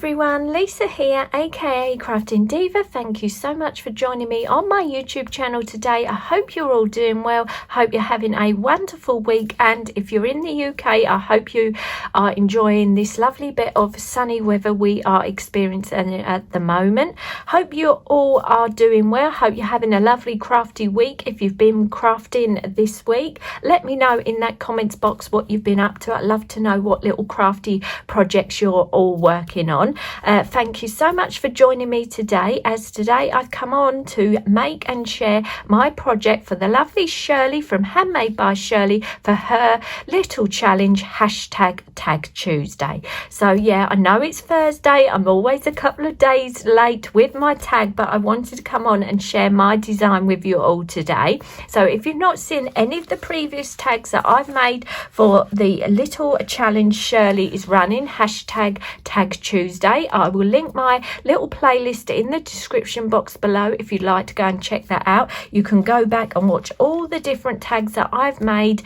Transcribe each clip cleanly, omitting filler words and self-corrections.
everyone, Lisa here, aka Crafting Diva. Thank you so much for joining me on my YouTube channel today. I hope you're all doing well. Hope you're having a wonderful week, and if you're in the UK, I hope you are enjoying this lovely bit of sunny weather we are experiencing at the moment. Hope you all are doing well. Hope you're having a lovely crafty week. If you've been crafting this week, let me know in that comments box what you've been up to. I'd love to know what little crafty projects you're all working on. Thank you so much for joining me today, as today I've come on to make and share my project for the lovely Shirley from Handmade by Shirley for her little challenge #Tag Tuesday. So yeah, I know it's Thursday, I'm always a couple of days late with my tag, but I wanted to come on and share my design with you all today. So if you've not seen any of the previous tags that I've made for the little challenge Shirley is running, #Tag Tuesday, I will link my little playlist in the description box below if you'd like to go and check that out. You can go back and watch all the different tags that I've made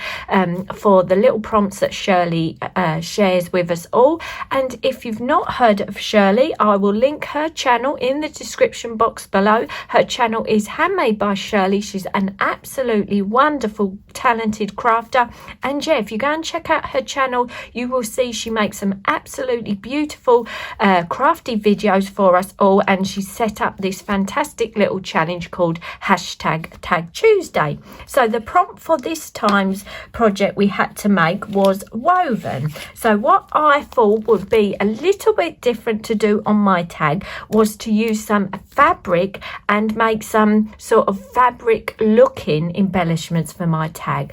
for the little prompts that Shirley shares with us all. And if you've not heard of Shirley, I will link her channel in the description box below. Her channel is Handmade by Shirley. She's an absolutely wonderful, talented crafter, and yeah, if you go and check out her channel, you will see she makes some absolutely beautiful crafty videos for us all, and she set up this fantastic little challenge called #Tag Tuesday. So the prompt for this time's project we had to make was woven. So what I thought would be a little bit different to do on my tag was to use some fabric and make some sort of fabric looking embellishments for my tag.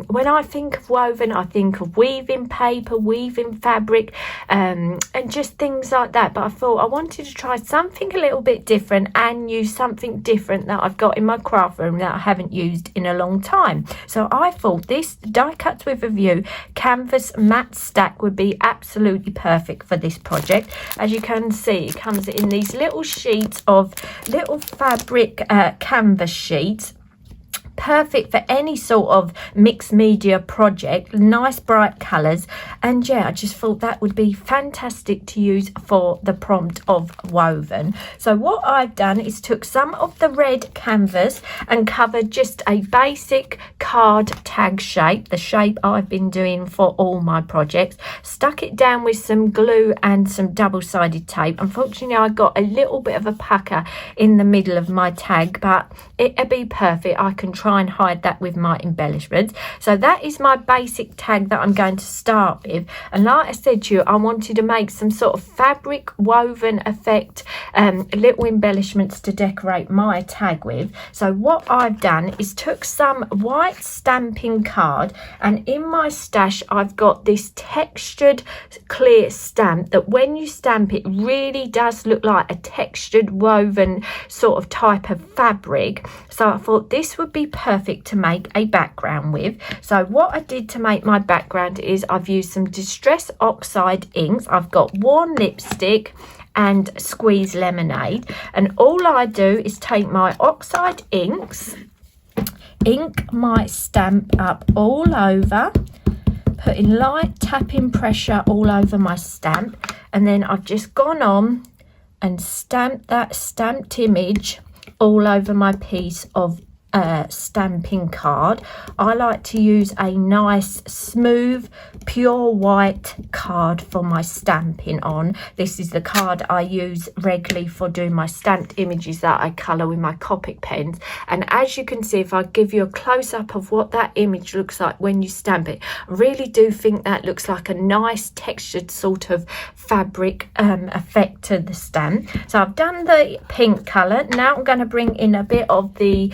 When I think of woven, I think of weaving paper, weaving fabric, and just things like that. But I thought I wanted to try something a little bit different and use something different that I've got in my craft room that I haven't used in a long time. So I thought this die cuts with a view canvas matte stack would be absolutely perfect for this project. As you can see, it comes in these little sheets of little fabric canvas sheets. Perfect for any sort of mixed media project, nice bright colors, and yeah, I just thought that would be fantastic to use for the prompt of woven. So what I've done is took some of the red canvas and covered just a basic card tag shape, the shape I've been doing for all my projects, stuck it down with some glue and some double-sided tape. Unfortunately, I got a little bit of a pucker in the middle of my tag, but it'll be perfect. I can try and hide that with my embellishments. So that is my basic tag that I'm going to start with, and like I said to you, I wanted to make some sort of fabric woven effect, little embellishments to decorate my tag with. So what I've done is took some white stamping card, and in my stash I've got this textured clear stamp that when you stamp it really does look like a textured woven sort of type of fabric. So I thought this would be perfect to make a background with. So what I did to make my background is I've used some Distress Oxide inks. I've got worn lipstick and squeeze lemonade, and all I do is take my oxide inks, ink my stamp up all over, putting light tapping pressure all over my stamp, and then I've just gone on and stamped that stamped image all over my piece of stamping card. I like to use a nice smooth pure white card for my stamping on. This is the card I use regularly for doing my stamped images that I colour with my Copic pens, and as you can see, if I give you a close-up of what that image looks like when you stamp it, I really do think that looks like a nice textured sort of fabric effect to the stamp. So I've done the pink colour. Now I'm going to bring in a bit of the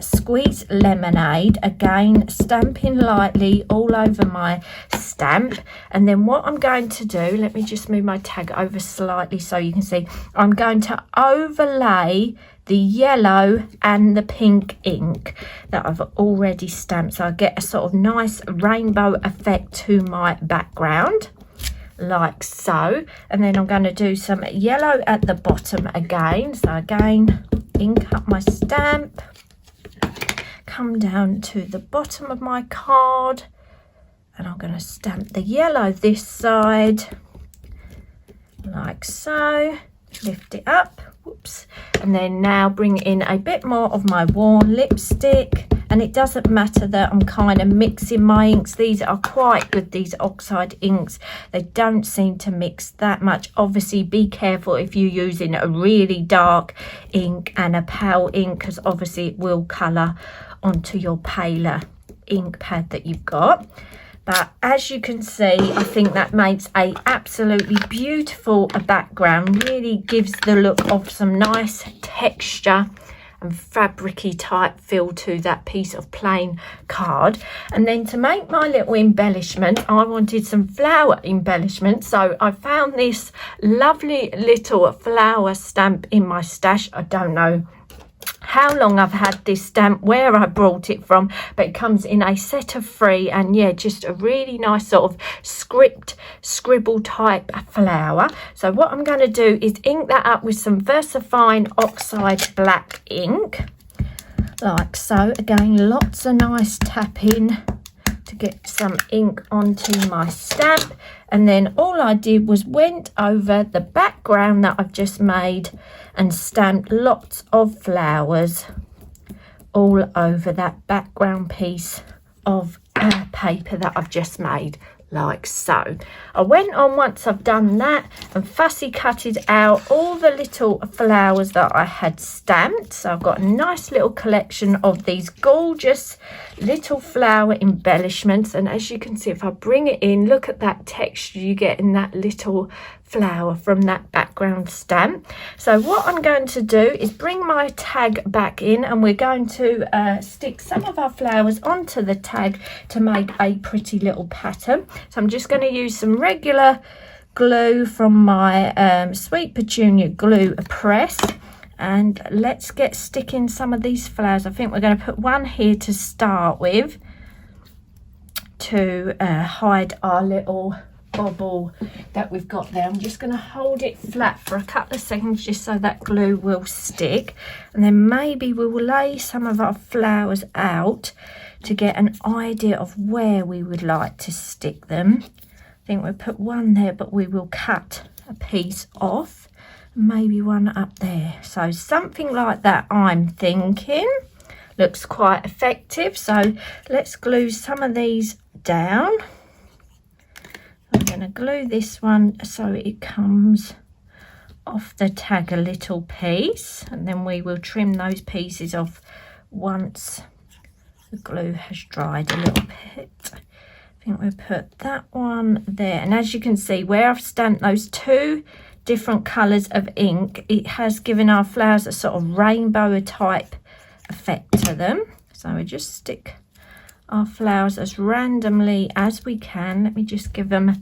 squeeze lemonade, again stamping lightly all over my stamp, and then what I'm going to do, let me just move my tag over slightly so you can see, I'm going to overlay the yellow and the pink ink that I've already stamped, so I get a sort of nice rainbow effect to my background like so. And then I'm going to do some yellow at the bottom again, so again ink up my stamp, come down to the bottom of my card, and I'm going to stamp the yellow this side like so. Lift it up, whoops, and then now bring in a bit more of my worn lipstick. And it doesn't matter that I'm kind of mixing my inks. These are quite good, these oxide inks. They don't seem to mix that much. Obviously, be careful if you're using a really dark ink and a pale ink, because obviously it will colour onto your paler ink pad that you've got. But as you can see, I think that makes a absolutely beautiful background. Really gives the look of some nice texture and fabricy type feel to that piece of plain card. And then to make my little embellishment, I wanted some flower embellishment, so I found this lovely little flower stamp in my stash. I don't know how long I've had this stamp, where I brought it from, but it comes in a set of 3, and yeah, just a really nice sort of scribble type flower. So what I'm going to do is ink that up with some VersaFine Oxide Black ink, like so. Again, lots of nice tapping to get some ink onto my stamp. And then all I did was went over the background that I've just made and stamped lots of flowers all over that background piece of paper that I've just made, like so. I went on, once I've done that, and fussy cutted out all the little flowers that I had stamped. So I've got a nice little collection of these gorgeous little flower embellishments. And as you can see, if I bring it in, look at that texture you get in that little flower from that background stamp. So what I'm going to do is bring my tag back in, and we're going to stick some of our flowers onto the tag to make a pretty little pattern. So I'm just going to use some regular glue from my Sweet Petunia glue press, and let's get sticking some of these flowers. I think we're going to put one here to start with to hide our little bobble that we've got there. I'm just going to hold it flat for a couple of seconds just so that glue will stick, and then maybe we will lay some of our flowers out to get an idea of where we would like to stick them. I think we'll put one there, but we will cut a piece off, maybe one up there. So something like that, I'm thinking. Looks quite effective. So let's glue some of these down. I'm going to glue this one so it comes off the tag a little piece, and then we will trim those pieces off once the glue has dried a little bit. I think we'll put that one there, and as you can see where I've stamped those 2 different colours of ink, it has given our flowers a sort of rainbow type effect to them. So we just stick our flowers as randomly as we can. Let me just give them a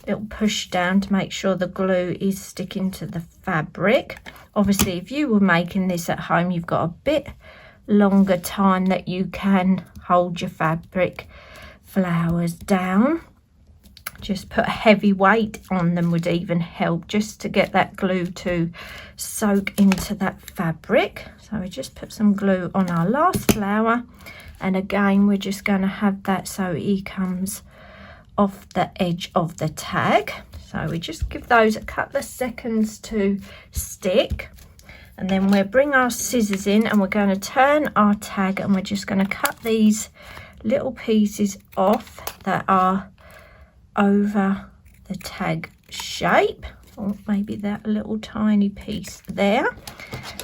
little push down to make sure the glue is sticking to the fabric. Obviously, if you were making this at home, you've got a bit longer time that you can hold your fabric flowers down. Just put a heavy weight on them would even help, just to get that glue to soak into that fabric. So we just put some glue on our last flower, and again we're just going to have that so it comes off the edge of the tag. So we just give those a couple of seconds to stick, and then we'll bring our scissors in and we're going to turn our tag, and we're just going to cut these little pieces off that are over the tag shape, or maybe that little tiny piece there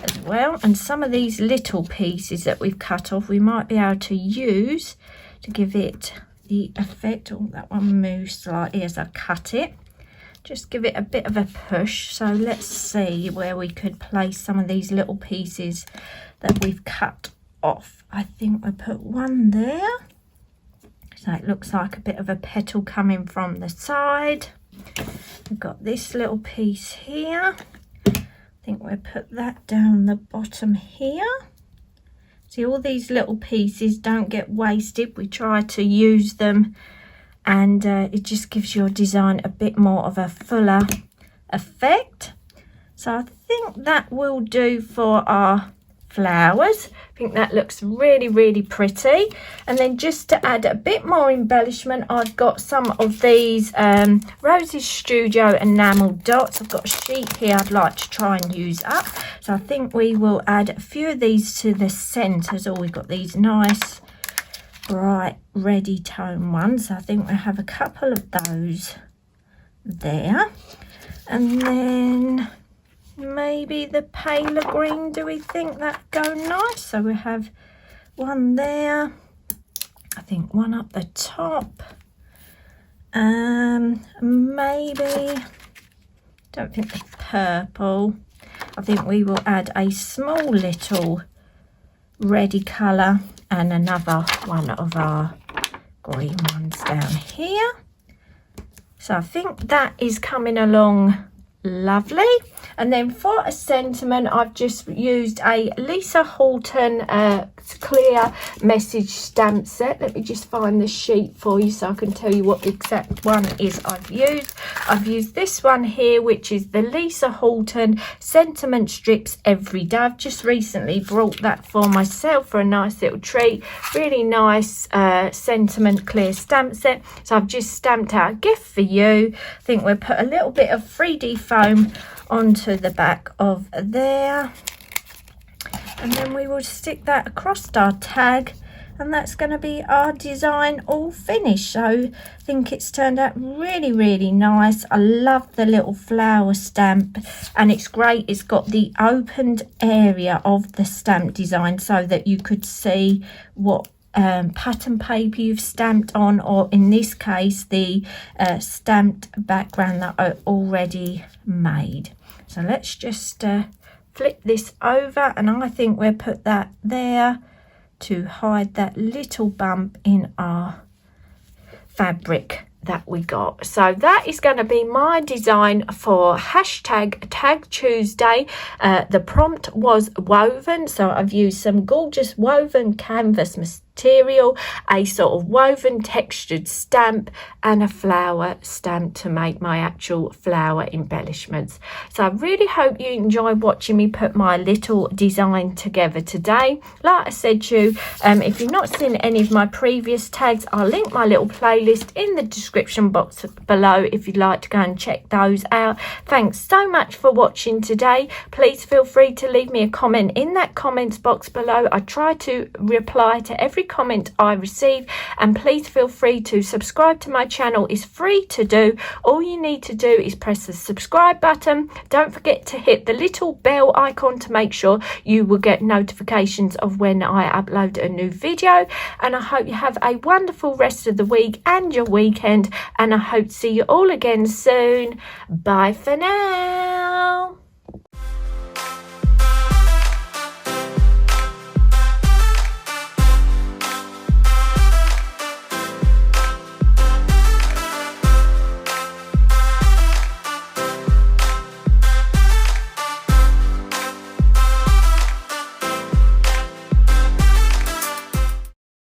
as well. And some of these little pieces that we've cut off we might be able to use to give it the effect. Oh, that one moves slightly as I cut it. Just give it a bit of a push. So let's see where we could place some of these little pieces that we've cut off. I think we'll put one there. So it looks like a bit of a petal coming from the side. We've got this little piece here. I think we'll put that down the bottom here. See, all these little pieces don't get wasted. We try to use them, and it just gives your design a bit more of a fuller effect. So I think that will do for our flowers. I think that looks really pretty. And then just to add a bit more embellishment, I've got some of these Roses Studio enamel dots. I've got a sheet here I'd like to try and use up, so I think we will add a few of these to the centres. Oh, we've got these nice bright reddy tone ones, so I think we'll have a couple of those there. And then maybe the paler green, do we think that go nice? So we have one there, I think one up the top, maybe, don't think the purple. I think we will add a small little reddy colour and another one of our green ones down here. So I think that is coming along lovely. And then for a sentiment, I've just used a Lisa Halton clear message stamp set. Let me just find the sheet for you so I can tell you what the exact one is I've used. I've used this one here, which is the Lisa Halton sentiment strips every day. I've just recently brought that for myself for a nice little treat. Really nice sentiment clear stamp set. So I've just stamped out a gift for you. I think we'll put a little bit of 3D foam onto the back of there, and then we will stick that across our tag, and that's going to be our design all finished. So I think it's turned out really nice. I love the little flower stamp, and it's great. It's got the opened area of the stamp design so that you could see what pattern paper you've stamped on, or in this case the stamped background that I already made. So let's just flip this over, and I think we'll put that there to hide that little bump in our fabric that we got. So that is going to be my design for hashtag Tag Tuesday. The prompt was woven, so I've used some gorgeous woven canvas material, a sort of woven textured stamp, and a flower stamp to make my actual flower embellishments. So I really hope you enjoyed watching me put my little design together today. Like I said to you, if you've not seen any of my previous tags, I'll link my little playlist in the description box below if you'd like to go and check those out. Thanks so much for watching today. Please feel free to leave me a comment in that comments box below. I try to reply to every comment I receive, and please feel free to subscribe to my channel. It's free to do. All you need to do is press the subscribe button. Don't forget to hit the little bell icon to make sure you will get notifications of when I upload a new video. And I hope you have a wonderful rest of the week and your weekend, and I hope to see you all again soon. Bye for now.